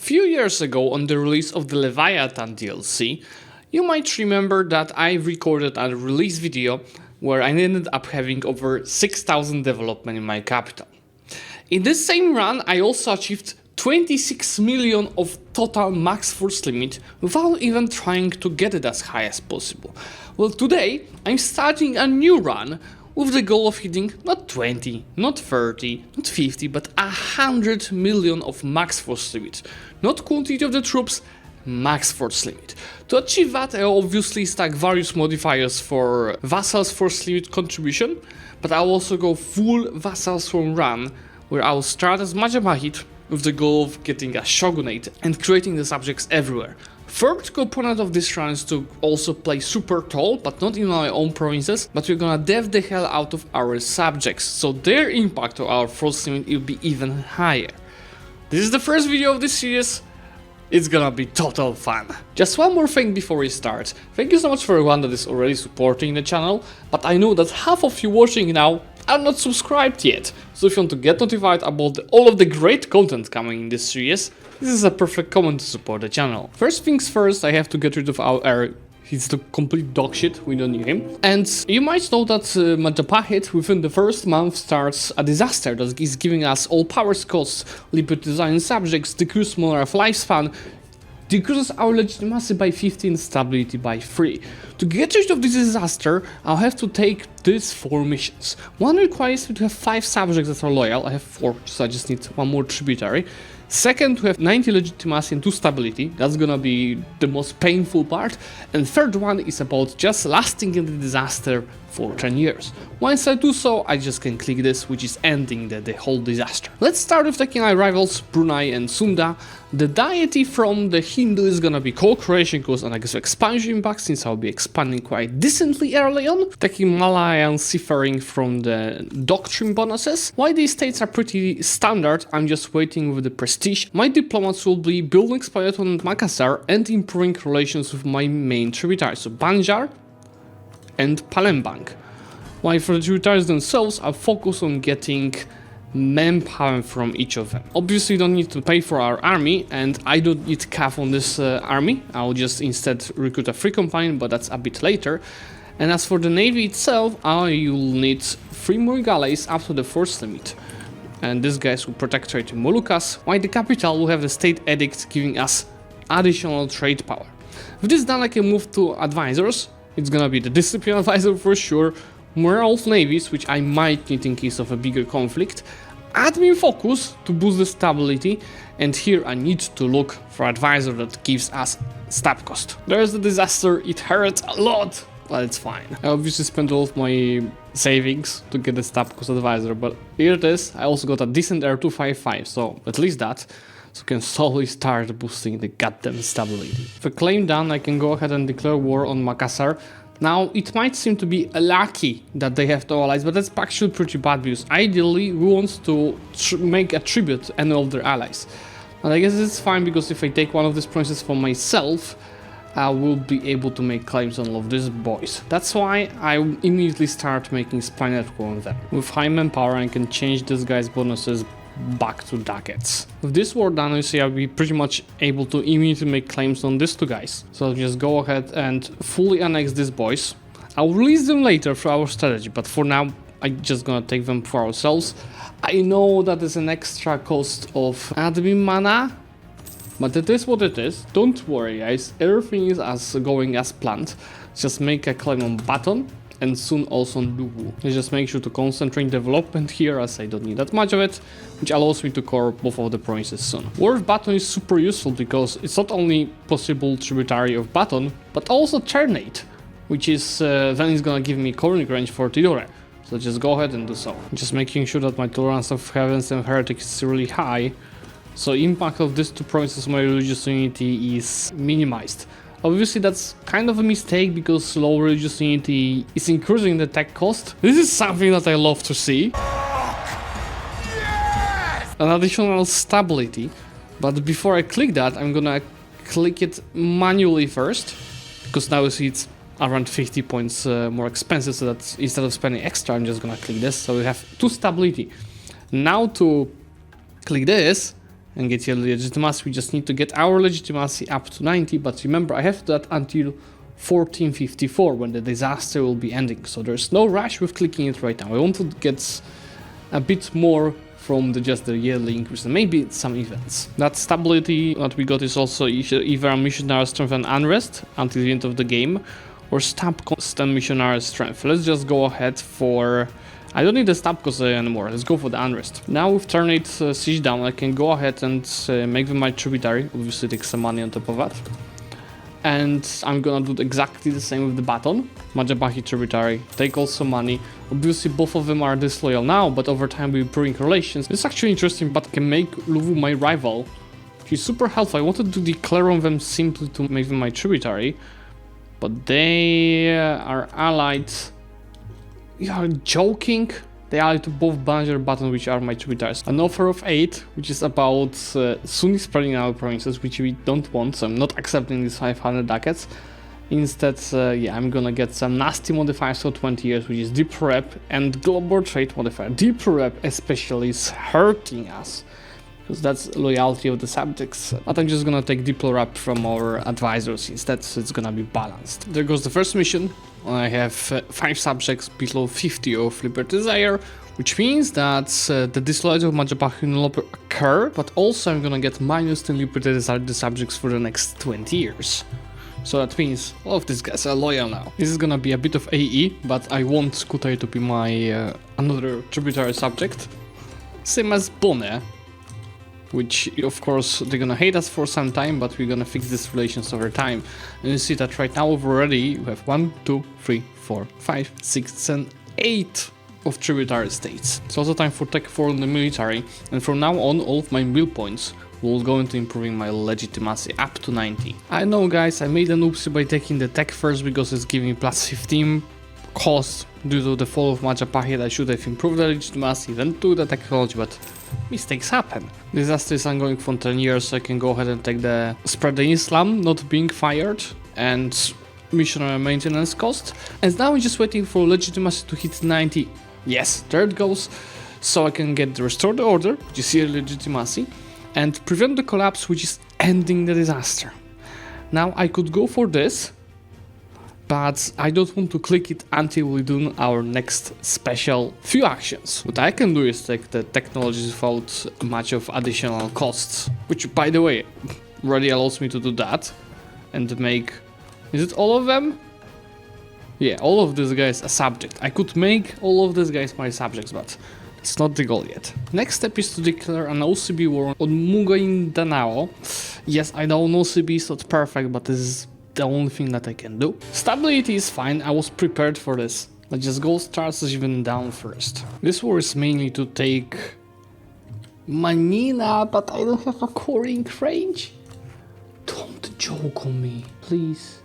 few years ago, on the release of the Leviathan DLC, you might remember that I recorded a release video where I ended up having over 6,000 development in my capital. In this same run, I also achieved 26 million of total max force limit without even trying to get it as high as possible. Well, today I'm starting a new run with the goal of hitting not 20, not 30, not 50, but 100 million of max force limit. Not quantity of the troops, max force limit. To achieve that, I obviously stack various modifiers for vassals force limit contribution, but I'll also go full vassals from run, where I'll start as Majapahit with the goal of getting a Shogunate and creating the subjects everywhere. Third component of this run is to also play super tall, but not in my own provinces, but we're gonna dev the hell out of our subjects, so their impact on our force limit will be even higher. This is the first video of this series. It's gonna be total fun. Just one more thing before we start. Thank you so much for everyone that is already supporting the channel, but I know that half of you watching now are not subscribed yet. So if you want to get notified about all of the great content coming in this series, this is a perfect comment to support the channel. First things first, I have to get rid of our heir. He's the complete dog shit, we don't need him. And you might know that Majapahit within the first month starts a disaster that is giving us all powers costs, limited design subjects, decrease monarch lifespan, decreases our legitimacy by 15, stability by 3. To get rid of this disaster, I'll have to take these 4 missions. One requires me to have 5 subjects that are loyal. I have 4, so I just need one more tributary. Second, to have 90 legitimacy and 2 stability. That's gonna be the most painful part. And third one is about just lasting in the disaster for 10 years. Once I do so, I just can click this, which is ending the whole disaster. Let's start with taking our rivals, Brunei and Sunda. The deity from the Hindu is gonna be co-creation cost and I guess expansion impact, since I'll be expanding quite decently early on. Taking Malayan seafaring from the doctrine bonuses. While these states are pretty standard, I'm just waiting with the prestige. My diplomats will be building Spayot on Makassar and improving relations with my main tributaries, so Banjar and Palembang. While for the tributaries themselves, I'll focus on getting manpower from each of them. Obviously don't need to pay for our army, and I don't need CAF on this army. I'll just instead recruit a free companion, but that's a bit later. And as for the navy itself, you'll need 3 more galleys up to the force limit. And these guys will protect trade in Moluccas, while the capital will have the state edict giving us additional trade power. With this done, I can move to advisors. It's gonna be the discipline advisor for sure, morale navies, which I might need in case of a bigger conflict, admin focus to boost the stability, and here I need to look for advisor that gives us stab cost. There's the disaster, it hurts a lot, but it's fine. I obviously spent all of my savings to get the stab cost advisor, but here it is. I also got a decent Air 255, so at least that. So I can slowly start boosting the goddamn stability. With a claim done, I can go ahead and declare war on Makassar. Now, it might seem to be lucky that they have no allies, but that's actually pretty bad because ideally we want to make a tribute to any of their allies. And I guess it's fine because if I take one of these provinces for myself, I will be able to make claims on all of these boys. That's why I immediately start making spy network on them. With high manpower, I can change this guy's bonuses back to ducats. With this war done, you see I'll be pretty much able to immediately make claims on these 2 guys. So I'll just go ahead and fully annex these boys. I'll release them later for our strategy, but for now I'm just gonna take them for ourselves. I know that is an extra cost of admin mana, but it is what it is. Don't worry guys, everything is going as planned. Just make a claim on Baton and soon also on Luwu. Just make sure to concentrate development here, as I don't need that much of it, which allows me to core both of the provinces soon. War of Baton is super useful because it's not only possible tributary of Baton, but also Ternate, which is then is gonna give me coring range for Tidore. So just go ahead and do so. Just making sure that my tolerance of heavens and heretics is really high, so impact of these 2 provinces on my religious unity is minimized. Obviously that's kind of a mistake because low religious unity is increasing the tech cost. This is something that I love to see. Yes! An additional stability, but before I click that, I'm gonna click it manually first, because now you see it's around 50 points more expensive, so that instead of spending extra, I'm just gonna click this, so we have 2 stability. Now to click this, and get yearly legitimacy. We just need to get our legitimacy up to 90, but remember, I have that until 1454 when the disaster will be ending, so there's no rush with clicking it right now. I want to get a bit more from just the yearly increase, and maybe some events. That stability that we got is also either a missionary strength and unrest until the end of the game, or stab cost and missionary strength. Let's just go ahead for... I don't need the stab cost anymore, let's go for the unrest. Now with turn 8 siege down, I can go ahead and make them my tributary, obviously take some money on top of that. And I'm gonna do exactly the same with the baton. Majabahi tributary, take also money. Obviously both of them are disloyal now, but over time we bring relations. It's actually interesting, but can make Luwu my rival. He's super helpful. I wanted to declare on them simply to make them my tributary, but they are allied. You are joking? They are to both Banner Baton, which are my tributaries. An offer of 8, which is about soon spreading our provinces, which we don't want, so I'm not accepting these 500 ducats. Instead, yeah, I'm gonna get some nasty modifiers for 20 years, which is deep rep and global trade modifier. Deep rep especially is hurting us, because that's loyalty of the subjects. But I'm just gonna take deep rep from our advisors instead, so it's gonna be balanced. There goes the first mission. I have 5 subjects below 50 of Liberty Desire, which means that the disloyalty of Majabahi will no longer occur, but also I'm gonna get minus 10 Liberty Desire the subjects for the next 20 years. So that means all of these guys are loyal now. This is gonna be a bit of AE, but I want Skutai to be my another tributary subject. Same as Bone, which of course they're gonna hate us for some time, but we're gonna fix these relations over time. And you see that right now already we have 1, 2, 3, 4, 5, 6, 7, 8 of tributary states. It's also time for Tech 4 in the military, and from now on all of my mill points will go into improving my legitimacy up to 90. I know guys, I made an oopsie by taking the tech first because it's giving me plus 15 cost due to the fall of Majapahi. I should have improved the legitimacy, then do the technology, but mistakes happen. Disaster is ongoing for 10 years, so I can go ahead and take the spread the Islam not being fired and missionary maintenance cost. And now I'm just waiting for legitimacy to hit 90. Yes, there it goes. So I can get the restore the order, which is here legitimacy, and prevent the collapse, which is ending the disaster. Now I could go for this, but I don't want to click it until we do our next special few actions. What I can do is take the technologies without much of additional costs, which by the way already allows me to do that and make, is it all of them? Yeah, all of these guys a subject. I could make all of these guys my subjects, but it's not the goal yet. Next step is to declare an OCB war on Mugaindanao. Yes, I know OCB is not perfect, but this is the only thing that I can do. Stability is fine, I was prepared for this. Let's just go start even down first. This war is mainly to take Manila, but I don't have a coring range. Don't joke on me, please.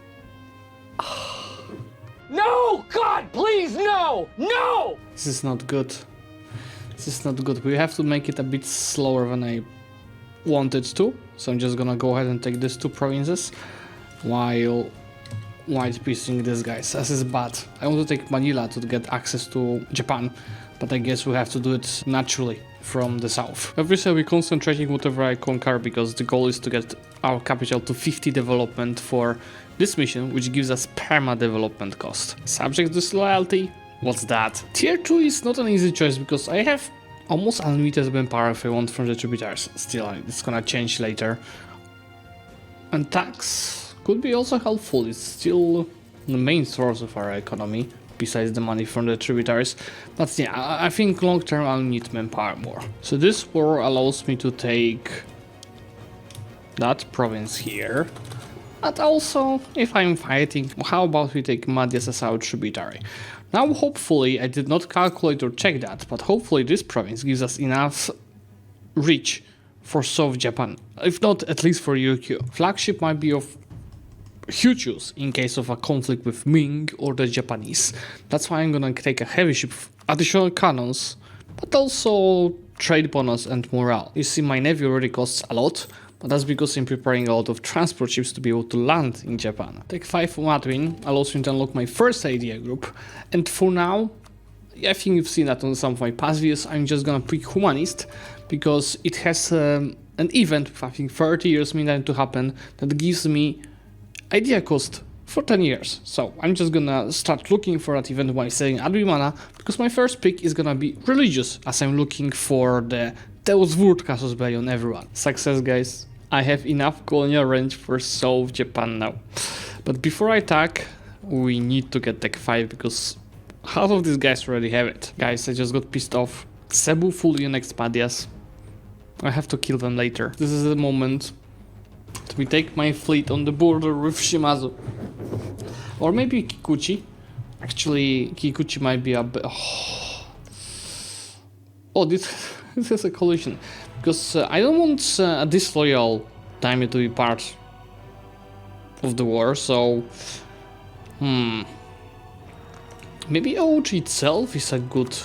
No! God, please, no! No! This is not good. This is not good. We have to make it a bit slower than I wanted to. So I'm just gonna go ahead and take these 2 provinces while white piecing these guys. This is bad. I want to take Manila to get access to Japan, but I guess we have to do it naturally from the south. Obviously I'll be concentrating whatever I conquer, because the goal is to get our capital to 50 development for this mission, which gives us perma development cost. Subject disloyalty, what's that? Tier 2 is not an easy choice because I have almost unlimited manpower if I want from the tributaries. Still, it's gonna change later. And tax could be also helpful. It's still the main source of our economy, besides the money from the tributaries. But yeah, I think long term I'll need manpower more. So this war allows me to take that province here. But also, if I'm fighting, how about we take Madhya as our tributary? Now hopefully, I did not calculate or check that, but hopefully this province gives us enough reach for South Japan. If not, at least for UQ. Flagship might be of huge use in case of a conflict with Ming or the Japanese. That's why I'm gonna take a heavy ship, additional cannons, but also trade bonus and morale. You see, my navy already costs a lot, but that's because I'm preparing a lot of transport ships to be able to land in Japan. Take 5 Matwin allows me to unlock my first idea group, and for now, I think you've seen that on some of my past videos, I'm just gonna pick Humanist, because it has an event with I think 30 years meantime to happen that gives me idea cost for 10 years. So I'm just gonna start looking for that event while selling Adrimana, because my first pick is gonna be religious, as I'm looking for the Deus Vurt Casus Belli on everyone. Success, guys. I have enough colonial range for South Japan now. But before I attack, we need to get Tech 5 because half of these guys already have it. Guys, I just got pissed off. Cebu fully on Expadias. I have to kill them later. This is the moment that we take my fleet on the border with Shimazu. Or maybe Kikuchi. Actually, Kikuchi might be a bit... Oh, this is a collision. Because I don't want a disloyal daimyo to be part of the war, so... Maybe OG itself is a good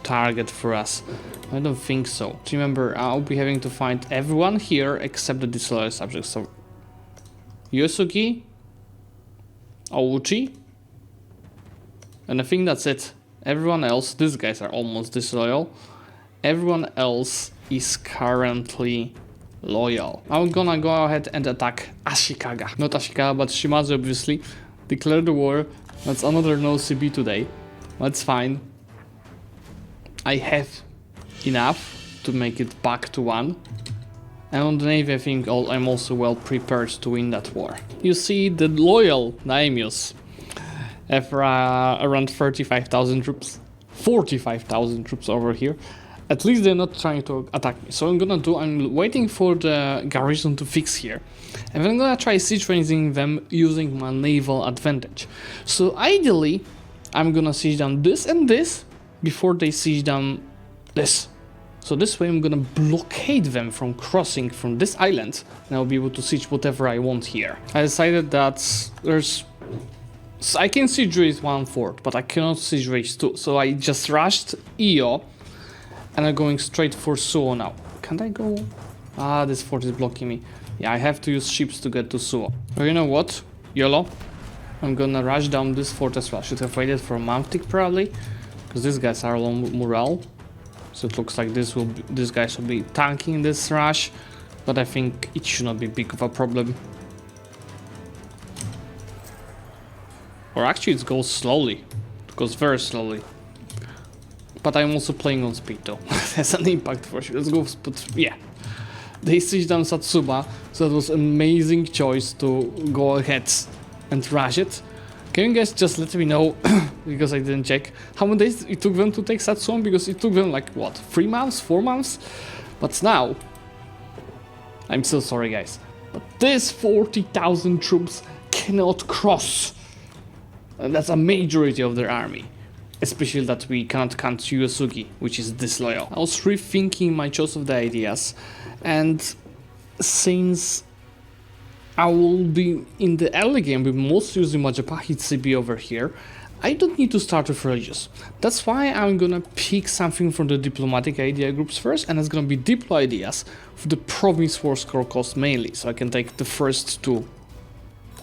target for us. I don't think so. Remember, I'll be having to find everyone here except the disloyal subjects. So, Yosuke, Ouchi, and I think that's it. Everyone else, these guys are almost disloyal. Everyone else is currently loyal. I'm gonna go ahead and attack Ashikaga. Not Ashikaga, but Shimazu, obviously. Declare the war. That's another no CB today. That's fine. I have enough to make it back to 1. And on the Navy, I think I'm also well prepared to win that war. You see, the loyal daimyos have around 35,000 troops. 45,000 troops over here. At least they're not trying to attack me. So I'm waiting for the garrison to fix here. And then I'm gonna try siege raising them using my naval advantage. So ideally, I'm gonna siege down this and this before they siege down this. So this way I'm gonna blockade them from crossing from this island, and I'll be able to siege whatever I want here. I decided that I can siege raise 1 fort, but I cannot siege raise 2. So I just rushed Iyo, and I'm going straight for Suo now. Can't I go? Ah, this fort is blocking me. Yeah, I have to use ships to get to Suo. Oh, you know what? YOLO. I'm gonna rush down this fort as well. Should have waited for Mamtik probably, because these guys are low morale. So it looks like these guys will be tanking this rush, but I think it should not be big of a problem. Or actually it goes slowly. It goes very slowly. But I'm also playing on speed though. Has an impact for sure. Let's go, but yeah. They siege down Satsuba, so that was an amazing choice to go ahead and rush it. Can you guys just let me know, because I didn't check, how many days it took them to take Satsuma? Because it took them like, what, 3 months, 4 months? But now, I'm so sorry guys, but this 40,000 troops cannot cross. And that's a majority of their army. Especially that we cannot count Yusugi, which is disloyal. I was rethinking my choice of the ideas, and since I will be in the early game with most using Majapahit CB over here, I don't need to start with religious. That's why I'm gonna pick something from the diplomatic idea groups first, and it's gonna be diplo ideas for the province war score cost mainly, so I can take the first 2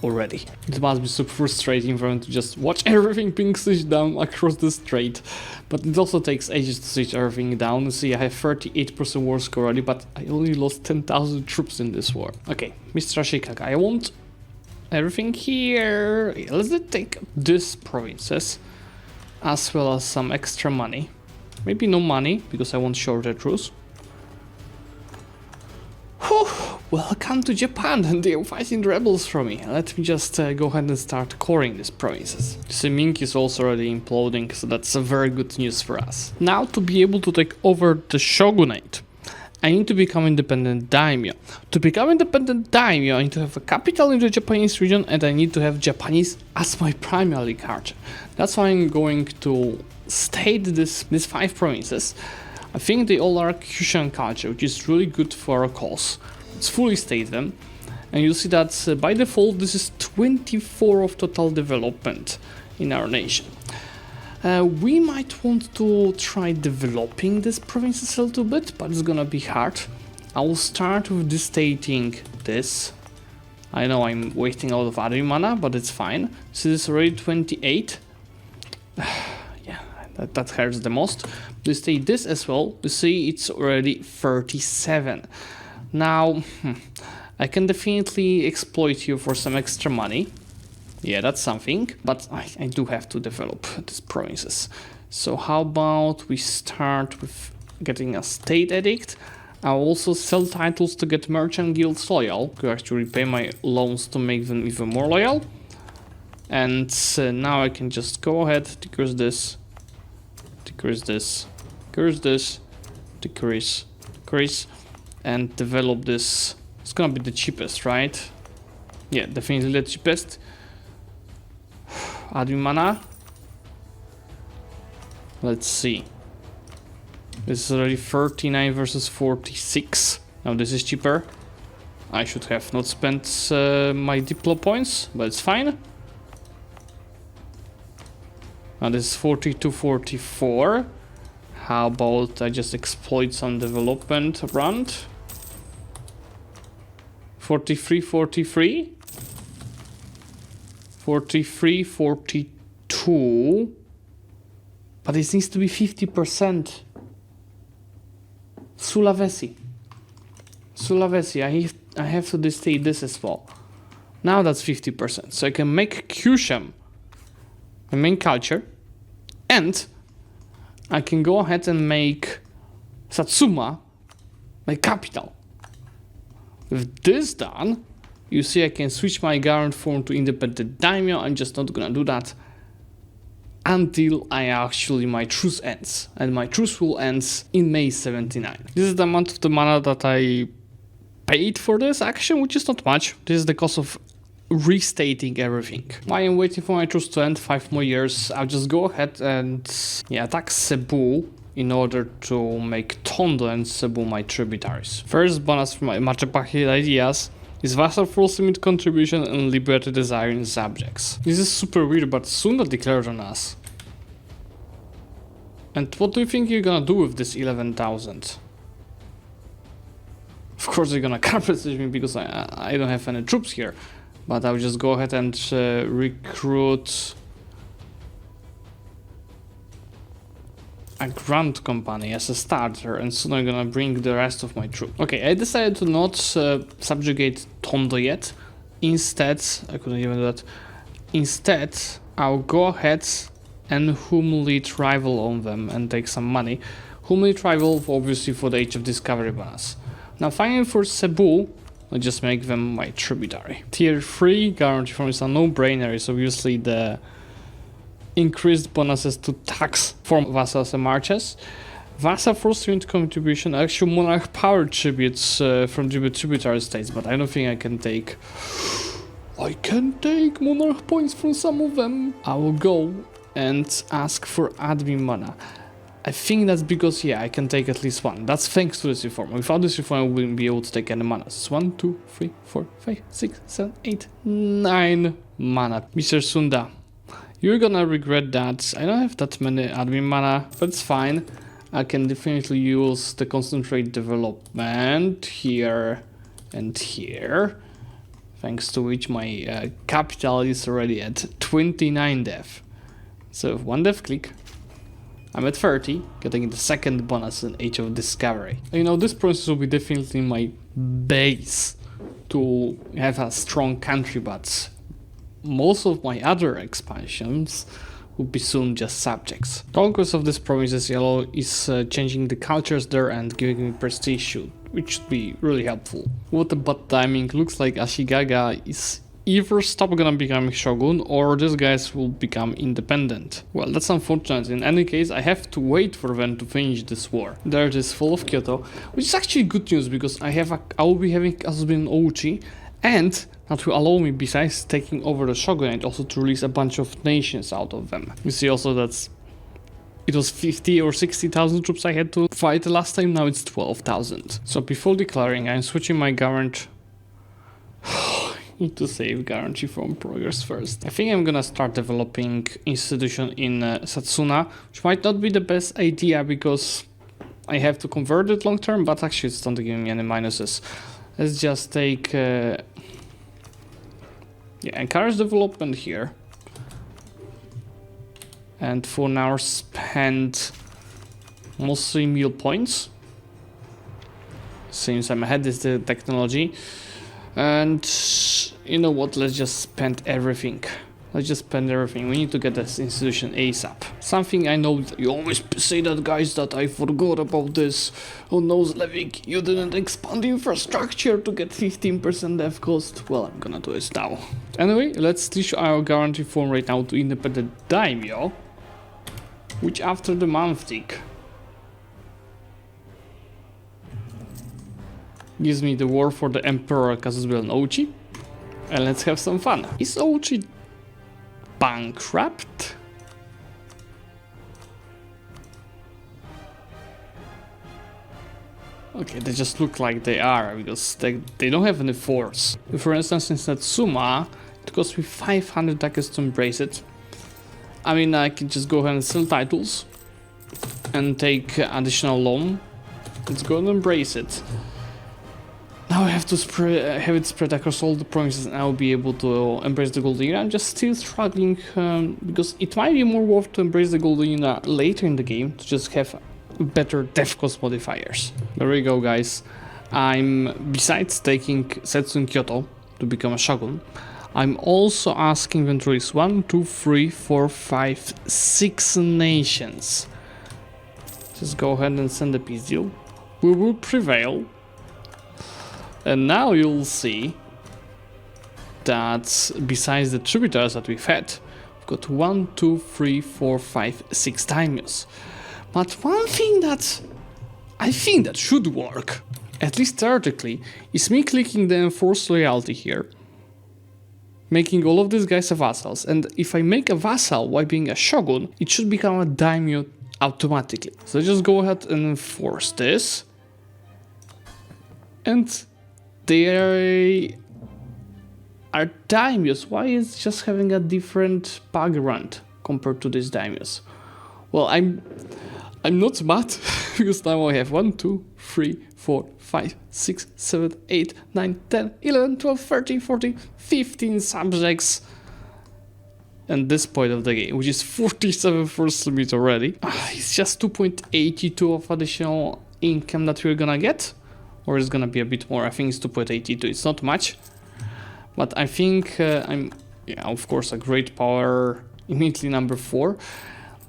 already. It must be super frustrating for them to just watch everything being sieged down across the strait, but it also takes ages to siege everything down. See, I have 38% war score already, but I only lost 10,000 troops in this war. Okay, Mr. Ashikaga, I want everything here. Let's take these provinces, as well as some extra money. Maybe no money, because I want shorter truce. Whew. Welcome to Japan, and they're fighting rebels from me. Let me just go ahead and start coring these provinces. Mink is also already imploding, so that's a very good news for us. Now, to be able to take over the Shogunate, I need to become independent daimyo. To become independent daimyo, I need to have a capital in the Japanese region, and I need to have Japanese as my primary culture. That's why I'm going to state these 5 provinces. I think they all are Kyushan culture, which is really good for our cause. Let's fully state them, and you'll see that by default this is 24 of total development in our nation. We might want to try developing these provinces a little bit, but it's gonna be hard. I will start with destating this. I know I'm wasting a lot of other mana, but it's fine. So this is already 28. Yeah, that hurts the most. Destate this as well. You see, it's already 37. Now, I can definitely exploit you for some extra money. Yeah, that's something, but I do have to develop these provinces. So how about we start with getting a state edict. I'll also sell titles to get merchant guilds loyal, to actually repay my loans to make them even more loyal. And now I can just go ahead, decrease this, decrease this, decrease this, decrease, decrease, and develop this. It's gonna be the cheapest, right? Yeah, definitely the cheapest. Admin mana. Let's see. This is already 39 versus 46. Now this is cheaper. I should have not spent my Diplo points, but it's fine. Now this is 42, 44. How about I just exploit some development around? 43, 43. 43, 42. But it needs to be 50%. Sulawesi. Sulawesi, I have to state this as well. Now that's 50%. So I can make Kyushem my main culture. And I can go ahead and make Satsuma my capital. With this done, you see I can switch my current form to independent daimyo. I'm just not gonna do that until my truce ends. And my truce will end in May 79. This is the amount of the mana that I paid for this action, which is not much. This is the cost of restating everything. While I'm waiting for my truce to end 5 more years, I'll just go ahead and attack Cebu in order to make Tondo and Cebu my tributaries. First bonus for my Machepachi ideas is vassal Forcelimit contribution and liberty desiring subjects. This is super weird, but Sunda declared on us. And what do you think you're gonna do with this 11,000? Of course they're gonna carpet siege me because I don't have any troops here. But I'll just go ahead and recruit a Grand Company as a starter, and soon I'm gonna bring the rest of my troops. Okay, I decided to not subjugate Tondo yet. Instead, I couldn't even do that. Instead, I'll go ahead and humiliate rival on them and take some money. Humiliate rival, obviously, for the Age of Discovery bonus. Now, finally, for Cebu, I'll just make them my tributary. Tier 3 guarantee form is a no-brainer. It's obviously the increased bonuses to tax from vassals and marches. Vassal Forcelimit contribution, actual monarch power tributes from tributary states, but I don't think I can take. I can take monarch points from some of them. I will go and ask for admin mana. I think that's because, I can take at least one. That's thanks to this reform. Without this reform, I wouldn't be able to take any mana. It's 1, 2, 3, 4, 5, 6, 7, 8, 9 mana. Mr. Sunda, you're gonna regret that. I don't have that many admin mana, but it's fine. I can definitely use the concentrate development here and here. Thanks to which my capital is already at 29 dev. So one dev click. I'm at 30, getting the second bonus in Age of Discovery. This process will be definitely my base to have a strong country, but most of my other expansions will be soon just subjects. The conquest of this province is changing the cultures there and giving me prestige, which should be really helpful. What a bad timing. Looks like Ashikaga is either stop gonna become Shogun or these guys will become independent. Well, that's unfortunate. In any case, I have to wait for them to finish this war. There it is, full of Kyoto, which is actually good news because I will be having Azubin Ouchi, and that will allow me, besides taking over the Shogunate, also to release a bunch of nations out of them. You see also that it was 50 or 60,000 troops I had to fight last time, now it's 12,000. So before declaring, I'm switching my guarantee. Need to save guarantee from progress first. I think I'm gonna start developing institution in Satsuna, which might not be the best idea because I have to convert it long term, but actually it's not giving me any minuses. Let's just take encourage development here, and for now spend mostly meal points. since I'm ahead in the technology. And you know what, let's just spend everything. Let's just spend everything. We need to get this institution ASAP. Something I know that you always say that, guys, that I forgot about this. Oh no, Zlewikk, you didn't expand infrastructure to get 15% dev cost. Well, I'm gonna do it now. Anyway, let's issue our guarantee form right now to independent daimyo, which after the month tick gives me the war for the Emperor Kazuzuel and Ouchi. And let's have some fun. Is Ouchi bankrupt? Okay, they just look like they are because they don't have any force. For instance, in Satsuma, it costs me 500 ducats to embrace it. I mean, I can just go ahead and sell titles and take additional loan. Let's go and embrace it. Now I have to have it spread across all the provinces and I'll be able to embrace the Golden Era. I'm just still struggling because it might be more worth to embrace the Golden Era later in the game to just have better dev cost modifiers. There we go, guys. Besides taking Setsu in Kyoto to become a Shogun, I'm also asking them to release 1, 2, 3, 4, 5, 6 nations. Just go ahead and send a peace deal. We will prevail. And now you'll see that besides the tributaries that we've had, we've got 1, 2, 3, 4, 5, 6 daimyos. But one thing that I think that should work, at least theoretically, is me clicking the enforced loyalty here, making all of these guys a vassals. And if I make a vassal while being a shogun, it should become a daimyo automatically. So just go ahead and enforce this. And they are daimyos. Why is just having a different background compared to these daimyos? Well, I'm not mad because now I have 1, 2, 3, 4, 5, 6, 7, 8, 9, 10, 11, 12, 13, 14, 15 subjects. And this point of the game, which is 47 Forcelimit already. It's just 2.82 of additional income that we're gonna get. Or it's gonna be a bit more. I think it's 2.82. It's not much, but I think of course, a great power immediately number 4.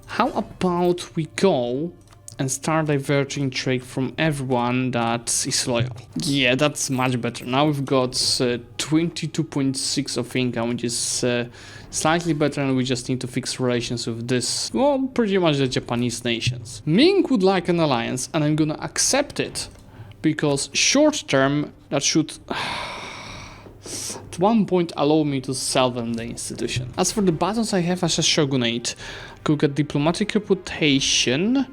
How about we go and start diverting trade from everyone that is loyal? Yeah, that's much better. Now we've got 22.6 of income, which is slightly better, and we just need to fix relations with this, well, pretty much the Japanese nations. Ming would like an alliance, and I'm gonna accept it. Because short term, that should at one point allow me to sell them the institution. As for the buttons I have as a shogunate, I could get diplomatic reputation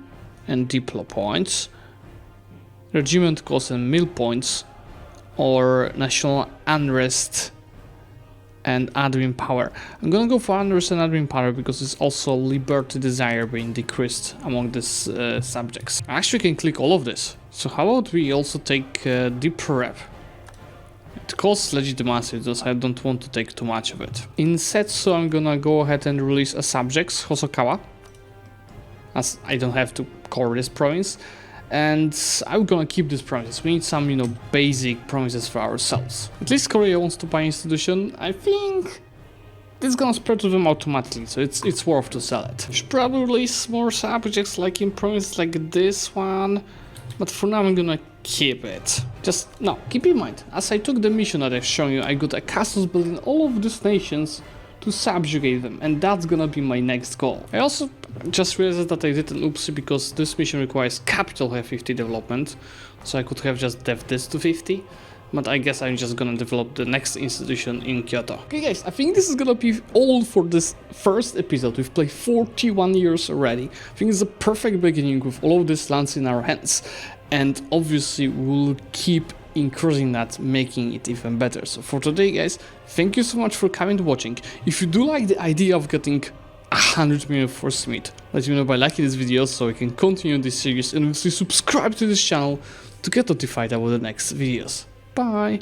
and diplo points, regiment cost and mill points, or national unrest and admin power. I'm gonna go for unrest and admin power because it's also liberty desire being decreased among these subjects. I actually can click all of this. So how about we also take deep rep? It costs legitimacy because I don't want to take too much of it. In Setsu, I'm gonna go ahead and release a subjects, Hosokawa, as I don't have to core this province. And I'm gonna keep this provinces. We need some, basic provinces for ourselves. At least Korea wants to buy institution. I think this is gonna spread to them automatically, so it's worth to sell it. Should probably release more subjects like in provinces like this one. But for now I'm gonna keep it. Just now, keep in mind, as I took the mission that I've shown you, I got a castles built in all of these nations to subjugate them, and that's gonna be my next goal. I also just realized that I did an oopsie because this mission requires capital have 50 development, so I could have just dev this to 50. But I guess I'm just gonna develop the next institution in Kyoto. Okay guys, I think this is gonna be all for this first episode. We've played 41 years already. I think it's a perfect beginning with all of these lands in our hands. And obviously we'll keep increasing that, making it even better. So for today guys, thank you so much for coming and watching. If you do like the idea of getting 100 million Forcelimit, let me know by liking this video so we can continue this series, and obviously subscribe to this channel to get notified about the next videos. Bye!